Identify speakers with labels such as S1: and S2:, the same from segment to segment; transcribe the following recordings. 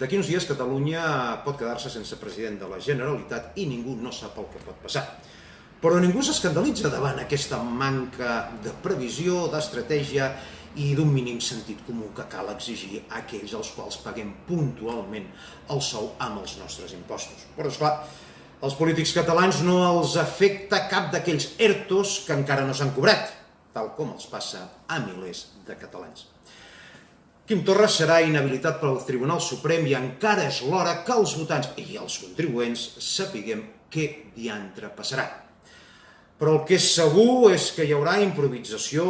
S1: D'aquí uns dies Catalunya pot quedar-se sense president de la Generalitat i ningú no sap el que pot passar. Però ningú s'escandalitza davant aquesta manca de previsió, d'estratègia i d'un mínim sentit comú que cal exigir a aquells als quals paguem puntualment el sou amb els nostres impostos. Però, esclar, als polítics catalans no els afecta cap d'aquells ERTOs que encara no s'han cobrat, tal com els passa a milers de catalans. Quim Torra serà inhabilitat pel Tribunal Suprem i encara és l'hora que els votants i els contribuents sapiguem què diantre passarà. Però el que és segur és que hi haurà improvisació,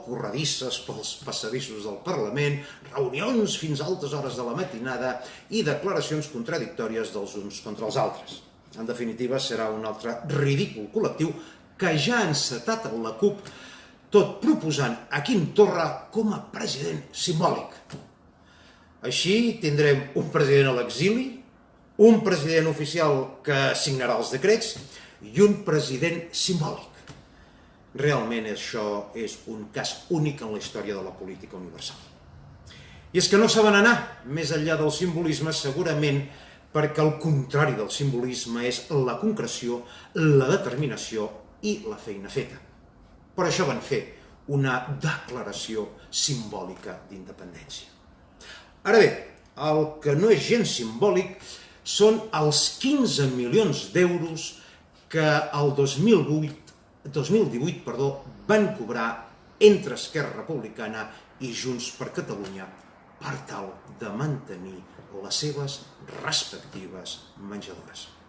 S1: corredisses pels passadissos del Parlament, reunions fins a altes hores de la matinada i declaracions contradictòries dels uns contra els altres. En definitiva, serà un altre ridícul col·lectiu que ja ha encetat la CUP, tot proposant a Quim Torra com a president simbòlic. Així tindrem un president a l'exili, un president oficial que signarà els decrets i un president simbòlic. Realment això és un cas únic en la història de la política universal. I és que no saben anar més enllà del simbolisme, segurament perquè el contrari del simbolisme és la concreció, la determinació i la feina feta. Per això van fer una declaració simbòlica d'independència. Ara bé, el que no és gens simbòlic són els 15 milions d'euros que el 2018 van cobrar entre Esquerra Republicana i Junts per Catalunya per tal de mantenir les seves respectives menjadores.